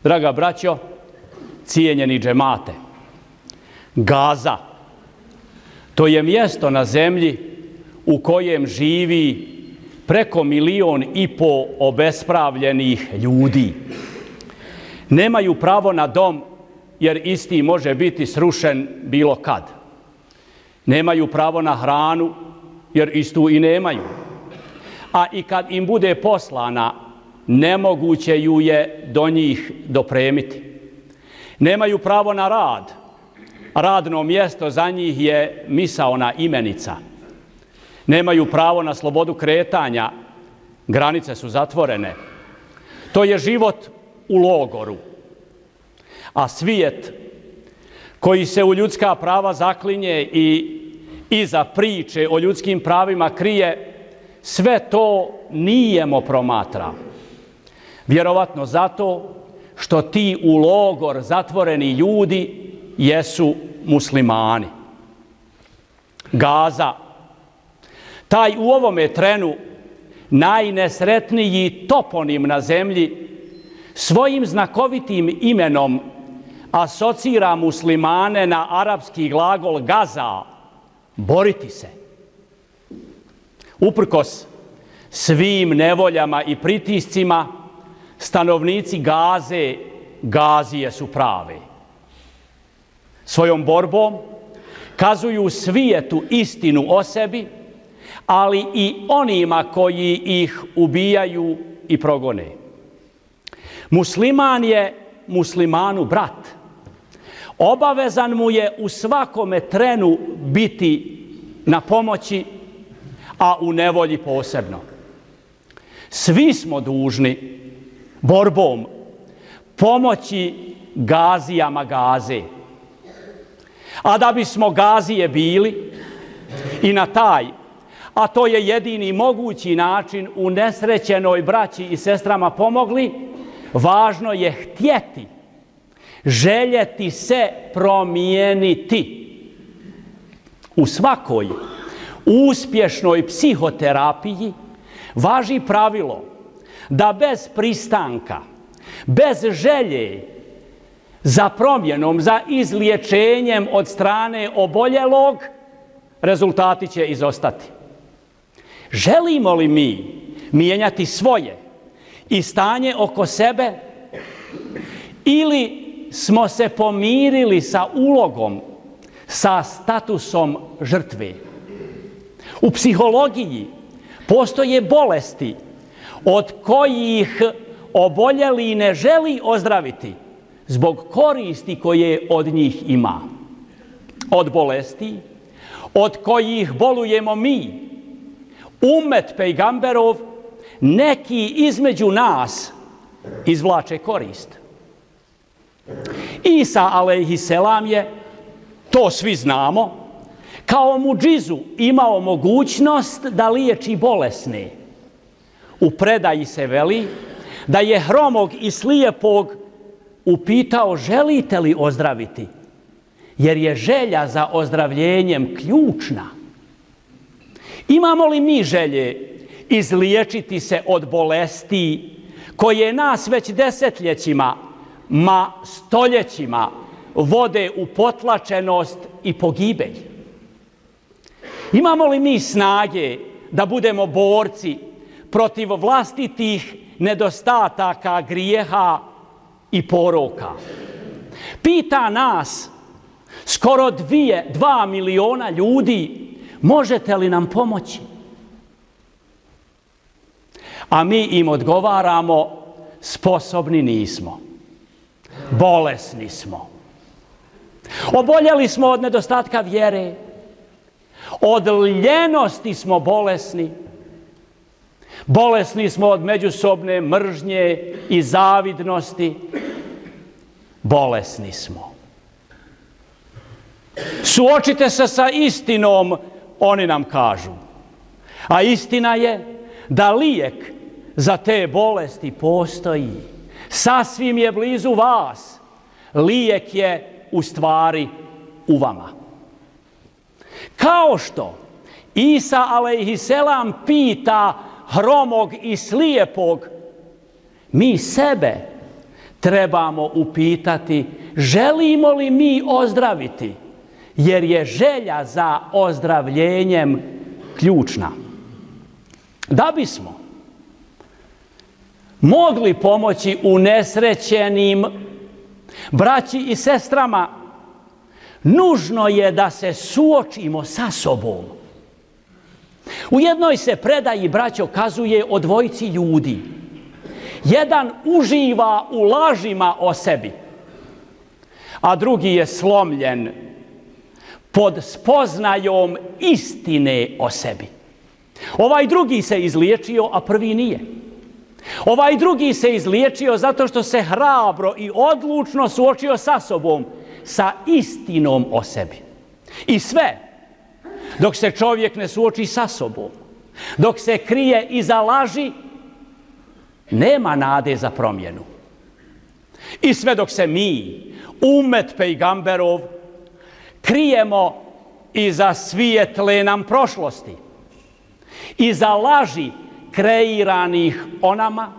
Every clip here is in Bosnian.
Draga braćo, cijenjeni džemate, Gaza, to je mjesto na zemlji u kojem živi preko 1,5 milijuna obespravljenih ljudi. Nemaju pravo na dom jer isti može biti srušen bilo kad. Nemaju pravo na hranu jer istu i nemaju. A i kad im bude poslana, nemoguće ju je do njih dopremiti. Nemaju pravo na rad. Radno mjesto za njih je misaona imenica. Nemaju pravo na slobodu kretanja. Granice su zatvorene. To je život u logoru. A svijet koji se u ljudska prava zaklinje i iza priče o ljudskim pravima krije, sve to nijemo promatra. Vjerovatno zato što ti u logor zatvoreni ljudi jesu muslimani. Gaza, taj u ovome trenu najnesretniji toponim na zemlji, svojim znakovitim imenom asocira muslimane na arapski glagol gaza, boriti se. Uprkos svim nevoljama i pritiscima, stanovnici Gaze, Gazije su prave. Svojom borbom kazuju svijetu istinu o sebi, ali i onima koji ih ubijaju i progone. Musliman je muslimanu brat. Obavezan mu je u svakome trenu biti na pomoći, a u nevolji posebno. Svi smo dužni borbom pomoći Gazijama Gaze. A da bismo Gazije bili i na taj, a to je jedini mogući način, u nesrećenoj braći i sestrama pomogli, važno je htjeti, željeti se promijeniti. U svakoj uspješnoj psihoterapiji važi pravilo da bez pristanka, bez želje za promjenom, za izliječenjem od strane oboljelog, rezultati će izostati. Želimo li mi mijenjati svoje i stanje oko sebe, ili smo se pomirili sa ulogom, sa statusom žrtve? U psihologiji postoje bolesti od kojih oboljeli ne želi ozdraviti zbog koristi koje od njih ima. Od bolesti od kojih bolujemo mi, ummet pejgamberov, neki između nas izvlače korist. Isa alejhiselam je, to svi znamo, kao mudžizu imao mogućnost da liječi bolesne. U predaji se veli da je hromog i slijepog upitao: želite li ozdraviti? Jer je želja za ozdravljenjem ključna. Imamo li mi želje izliječiti se od bolesti koje nas već desetljećima, ma stoljećima vode u potlačenost i pogibelj? Imamo li mi snage da budemo borci protiv vlastitih nedostataka, grijeha i poroka? Pita nas skoro 2 miliona ljudi: možete li nam pomoći? A mi im odgovaramo: sposobni nismo, bolesni smo. Oboljeli smo od nedostatka vjere, od ljenosti smo bolesni, bolesni smo od međusobne mržnje i zavidnosti, bolesni smo. Suočite se sa istinom, oni nam kažu. A istina je da lijek za te bolesti postoji. Sasvim je blizu vas. Lijek je u stvari u vama. Kao što Isa alejhiselam pita hromog i slijepog, mi sebe trebamo upitati želimo li mi ozdraviti, jer je želja za ozdravljenjem ključna. Da bismo mogli pomoći unesrećenim braći i sestrama, nužno je da se suočimo sa sobom. U jednoj se predaji, braćo, kazuje o dvojici ljudi. Jedan uživa u lažima o sebi, a drugi je slomljen pod spoznajom istine o sebi. Ovaj drugi se izliječio, a prvi nije. Ovaj drugi se izliječio zato što se hrabro i odlučno suočio sa sobom, sa istinom o sebi. I sve dok se čovjek ne suoči sa sobom, dok se krije iza laži, nema nade za promjenu. I sve dok se mi, umet pejgamberov, krijemo iza svijetle nam prošlosti, iza laži kreiranih o nama,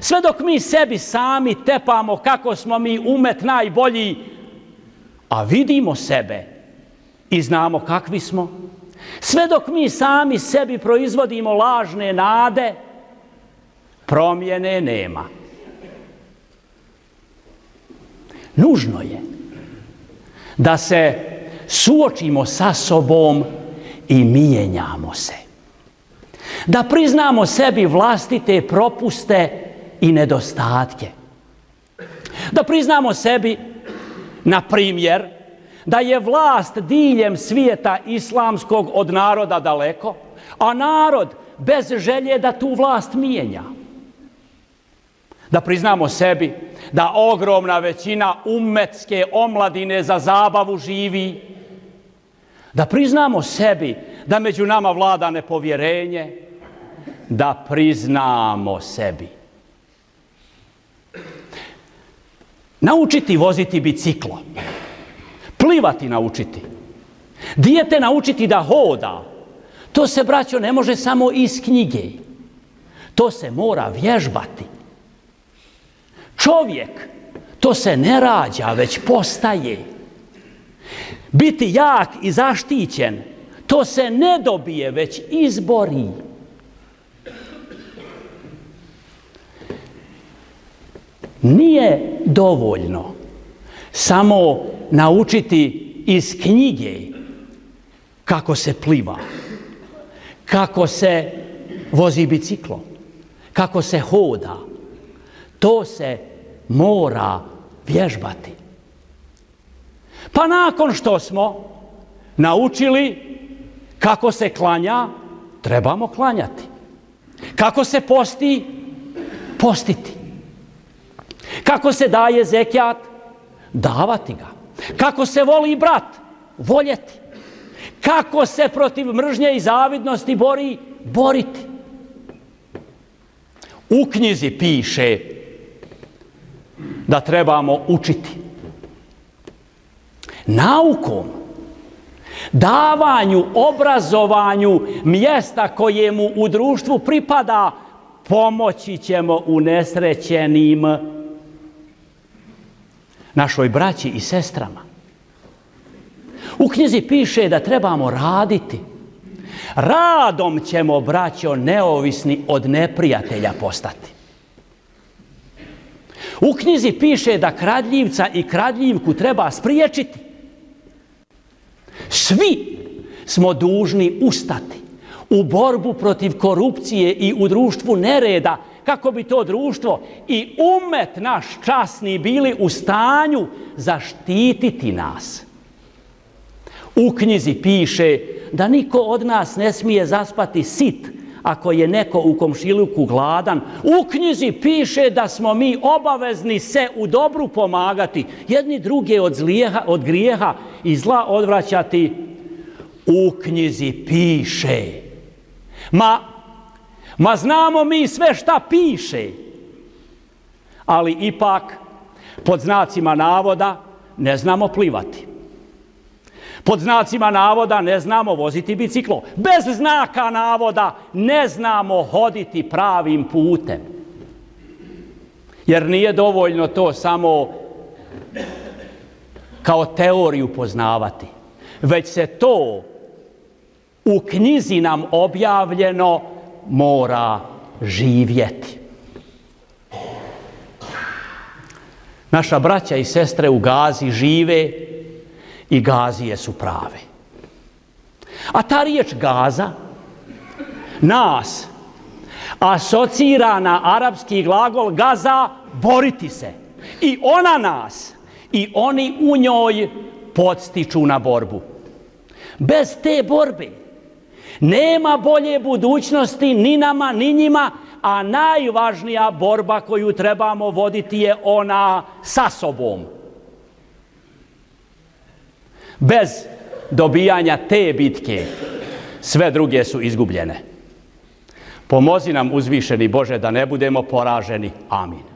sve dok mi sebi sami tepamo kako smo mi umet najbolji, a vidimo sebe i znamo kakvi smo, sve dok mi sami sebi proizvodimo lažne nade, promjene nema. Nužno je da se suočimo sa sobom i mijenjamo se. Da priznamo sebi vlastite propuste i nedostatke. Da priznamo sebi, na primjer, da je vlast diljem svijeta islamskog od naroda daleko, a narod bez želje da tu vlast mijenja. Da priznamo sebi da ogromna većina ummetske omladine za zabavu živi. Da priznamo sebi da među nama vlada nepovjerenje. Da priznamo sebi. Naučiti voziti biciklo. Plivati naučiti. Dijete naučiti da hoda. To se, braćo, ne može samo iz knjige. To se mora vježbati. Čovjek, to se ne rađa, već postaje. Biti jak i zaštićen, to se ne dobije, već izbori. Nije dovoljno samo naučiti iz knjige kako se pliva, kako se vozi biciklom, kako se hoda. To se mora vježbati. Pa nakon što smo naučili kako se klanja, trebamo klanjati. Kako se posti, postiti. Kako se daje zekijat, davati ga. Kako se voli brat, voljeti. Kako se protiv mržnje i zavidnosti bori, boriti. U knjizi piše da trebamo učiti. Naukom, davanju, obrazovanju mjesta kojemu u društvu pripada, pomoći ćemo unesrećenim, našoj braći i sestrama. U knjizi piše da trebamo raditi. Radom ćemo, braćo, neovisni od neprijatelja postati. U knjizi piše da kradljivca i kradljivku treba spriječiti. Svi smo dužni ustati u borbu protiv korupcije i u društvu nereda, kako bi to društvo i umet naš časni bili u stanju zaštititi nas. U knjizi piše da niko od nas ne smije zaspati sit ako je neko u komšiluku gladan. U knjizi piše da smo mi obavezni se u dobru pomagati, jedni druge od grijeha i zla odvraćati. U knjizi piše. Ma znamo mi sve šta piše, ali ipak pod znacima navoda ne znamo plivati. Pod znacima navoda ne znamo voziti biciklo. Bez znaka navoda ne znamo hoditi pravim putem. Jer nije dovoljno to samo kao teoriju poznavati, već se to u knjizi nam objavljeno mora živjeti. Naša braća i sestre u Gazi žive i Gazije su prave. A ta riječ Gaza nas asocira na arapski glagol gaza, boriti se. I ona nas i oni u njoj podstiču na borbu. Bez te borbe nema bolje budućnosti ni nama ni njima, a najvažnija borba koju trebamo voditi je ona sa sobom. Bez dobijanja te bitke sve druge su izgubljene. Pomozi nam uzvišeni Bože da ne budemo poraženi. Amin.